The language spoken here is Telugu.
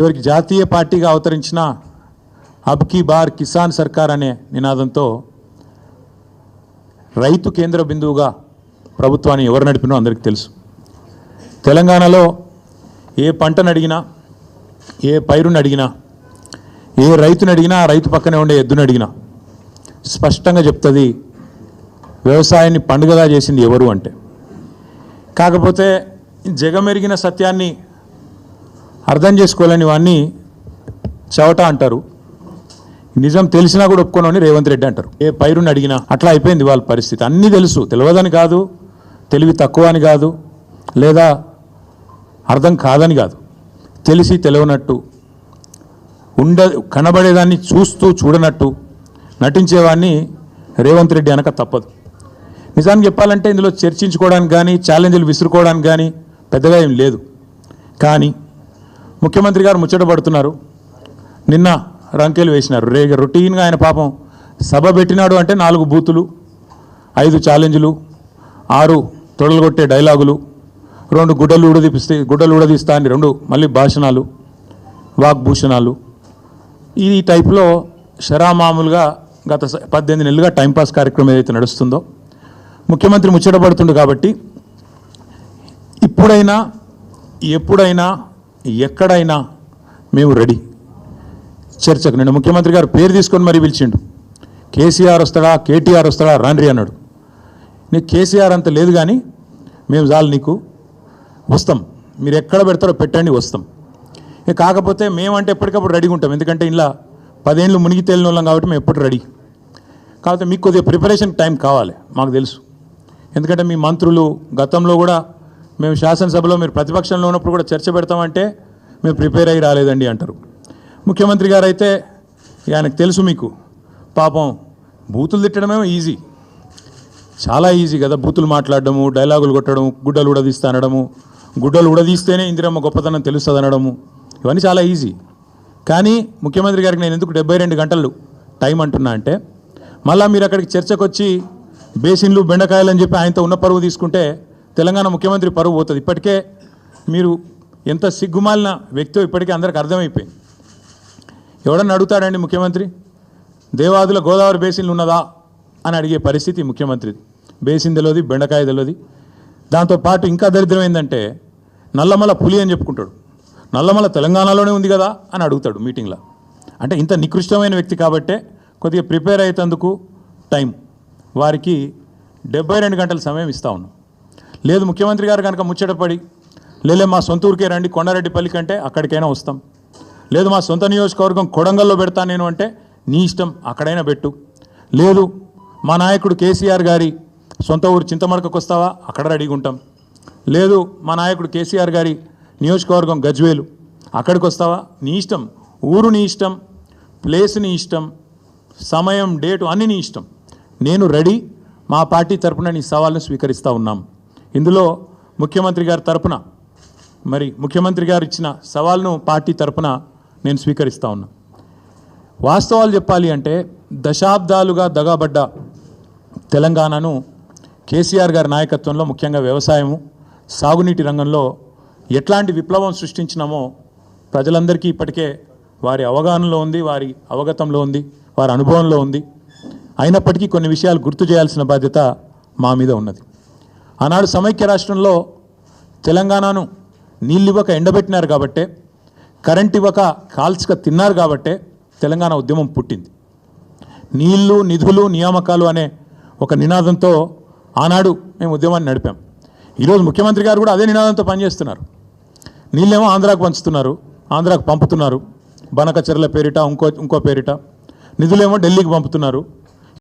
ఇవరికి జాతీయ పార్టీగా అవతరించిన అబ్ కీ బార్ కిసాన్ సర్కార్ అనే నినాదంతో రైతు కేంద్ర బిందువుగా ప్రభుత్వాన్ని ఎవరు నడిపినో అందరికీ తెలుసు. తెలంగాణలో ఏ పంటను అడిగినా, ఏ పైరుని అడిగినా, ఏ రైతుని అడిగినా, ఆ రైతు పక్కనే ఉండే ఎద్దుని అడిగినా స్పష్టంగా చెప్తుంది వ్యవసాయాన్ని పండుగగా చేసింది ఎవరు అంటే. కాకపోతే జగమెరిగిన సత్యాన్ని అర్థం చేసుకోలేని వాడిని చవట అంటారు, నిజం తెలిసినా కూడా ఒప్పుకోనని రేవంత్ రెడ్డి అంటారు. ఏ పైరుని అడిగినా అట్లా అయిపోయింది వాళ్ళ పరిస్థితి. అన్నీ తెలుసు, తెలియదని కాదు, తెలివి తక్కువ అని కాదు, లేదా అర్థం కాదని కాదు, తెలిసి తెలియనట్టు కనబడేదాన్ని చూస్తూ చూడనట్టు నటించేవాడిని రేవంత్ రెడ్డి అనక తప్పదు. నిజానికి చెప్పాలంటే ఇందులో చర్చించుకోవడానికి కానీ ఛాలెంజ్లు విసురుకోవడానికి కానీ పెద్దగా ఏం లేదు. కానీ ముఖ్యమంత్రి గారు ముచ్చట పడుతున్నారు. నిన్న రంకెలు వేసినారు. రొటీన్గా ఆయన పాపం సభ పెట్టినాడు అంటే 4 బూతులు, 5 ఛాలెంజ్లు, 6 తొడలు కొట్టే డైలాగులు, 2 గుడ్డలు ఊడదీస్తా అని 2 మళ్ళీ భాషణాలు, వాగ్భూషణాలు. ఈ టైప్లో షరామామూలుగా గత 18 నెలలుగా టైంపాస్ కార్యక్రమం ఏదైతే నడుస్తుందో ముఖ్యమంత్రి ముచ్చటపడుతుండు. కాబట్టి ఇప్పుడైనా ఎప్పుడైనా ఎక్కడైనా మేము రెడీ చర్చకు. నేను ముఖ్యమంత్రి గారు పేరు తీసుకొని మరీ పిలిచిండు. కేసీఆర్ వస్తాడా, కేటీఆర్ వస్తాడా, రాండ్రి అన్నాడు. నీకు కేసీఆర్ అంత లేదు కానీ మేము చాలు నీకు, వస్తాం, మీరు ఎక్కడ పెడతారో పెట్టండి, వస్తాం. కాకపోతే మేమంటే ఎప్పటికప్పుడు రెడీగా ఉంటాం. ఎందుకంటే ఇలా 10 ఏళ్ళు మునిగి తేలిన వాళ్ళం కాబట్టి మేము ఎప్పుడు రెడీ. కాకపోతే మీకు కొద్దిగా ప్రిపరేషన్ టైం కావాలి, మాకు తెలుసు. ఎందుకంటే మీ మంత్రులు గతంలో కూడా మేము శాసనసభలో మీరు ప్రతిపక్షంలో ఉన్నప్పుడు కూడా చర్చ పెడతామంటే మేము ప్రిపేర్ అయ్యి రాలేదండి అంటారు. ముఖ్యమంత్రి గారు అయితే ఆయనకు తెలుసు, మీకు పాపం బూతులు తిట్టడమే ఈజీ, చాలా ఈజీ కదా. బూతులు మాట్లాడడము, డైలాగులు కొట్టడం, గుడ్డలు ఉడదీస్తా అనడము, గుడ్డలు ఉడదీస్తేనే ఇందిరమ్మ గొప్పతనం తెలుస్తుంది అనడము, ఇవన్నీ చాలా ఈజీ. కానీ ముఖ్యమంత్రి గారికి నేను ఎందుకు 72 గంటలు టైం అంటున్నా అంటే, మళ్ళీ మీరు అక్కడికి చర్చకు వచ్చి బేసిన్లు బెండకాయలు అని చెప్పి ఆయనతో ఉన్న పరువు తీసుకుంటే తెలంగాణ ముఖ్యమంత్రి పరువు పోతుంది. ఇప్పటికే మీరు ఎంత సిగ్గుమాలిన వ్యక్తో ఇప్పటికే అందరికి అర్థమైపోయింది. ఎవడన్నా అడుగుతాడండి ముఖ్యమంత్రి, దేవాదుల గోదావరి బేసిన్లు ఉన్నదా అని అడిగే పరిస్థితి ముఖ్యమంత్రిది. బేసిన్ తెలియదు, బెండకాయ తెలియదు. దాంతోపాటు ఇంకా దరిద్రం ఏంటంటే నల్లమల పులి అని చెప్పుకుంటాడు. నల్లమల తెలంగాణలోనే ఉంది కదా అని అడుగుతాడు మీటింగ్లో. అంటే ఇంత నికృష్టమైన వ్యక్తి కాబట్టే కొద్దిగా ప్రిపేర్ అయ్యేందుకు టైం వారికి 72 గంటల సమయం ఇస్తూ ఉన్నాం. లేదు ముఖ్యమంత్రి గారు కనుక ముచ్చటపడి లేలే మా సొంత ఊరికే రండి కొండారెడ్డిపల్లి కంటే అక్కడికైనా వస్తాం, లేదు మా సొంత నియోజకవర్గం కొడంగల్లో పెడతా నేను అంటే నీ ఇష్టం, అక్కడైనా పెట్టు. లేదు మా నాయకుడు కేసీఆర్ గారి సొంత ఊరు చింతమడకకు వస్తావా, అక్కడ రెడీగా ఉంటాం. లేదు మా నాయకుడు కేసీఆర్ గారి నియోజకవర్గం గజ్వేలు, అక్కడికి వస్తావా, నీ ఇష్టం. ఊరు నీ ఇష్టం, ప్లేస్ నీ ఇష్టం, సమయం డేటు అన్నీ నీ ఇష్టం. నేను రెడీ, మా పార్టీ తరపున నీ సవాల్ను స్వీకరిస్తూ ఉన్నాం. ఇందులో ముఖ్యమంత్రి గారి తరపున మరి ముఖ్యమంత్రి గారు ఇచ్చిన సవాల్ను పార్టీ తరపున నేను స్వీకరిస్తూ ఉన్నా. వాస్తవాలు చెప్పాలి అంటే దశాబ్దాలుగా దగాబడ్డ తెలంగాణను కేసీఆర్ గారి నాయకత్వంలో ముఖ్యంగా వ్యవసాయము, సాగునీటి రంగంలో ఎట్లాంటి విప్లవం సృష్టించినామో ప్రజలందరికీ ఇప్పటికే వారి అవగాహనలో ఉంది, వారి అవగతంలో ఉంది, వారి అనుభవంలో ఉంది. అయినప్పటికీ కొన్ని విషయాలు గుర్తు చేయాల్సిన బాధ్యత మా మీద ఉన్నది. ఆనాడు సమైక్య రాష్ట్రంలో తెలంగాణను నీళ్ళు ఇవ్వక ఎండబెట్టినారు కాబట్టే, కరెంట్ ఇవ్వక కాల్చక తిన్నారు కాబట్టే తెలంగాణ ఉద్యమం పుట్టింది. నీళ్లు, నిధులు, నియామకాలు అనే ఒక నినాదంతో ఆనాడు మేము ఉద్యమాన్ని నడిపాం. ఈరోజు ముఖ్యమంత్రి గారు కూడా అదే నినాదంతో పనిచేస్తున్నారు. నీళ్ళేమో ఆంధ్రాకు పంచుతున్నారు, ఆంధ్రాకు పంపుతున్నారు, బనకచెర్ల పేరిట ఇంకో పేరిట. నిధులేమో ఢిల్లీకి పంపుతున్నారు.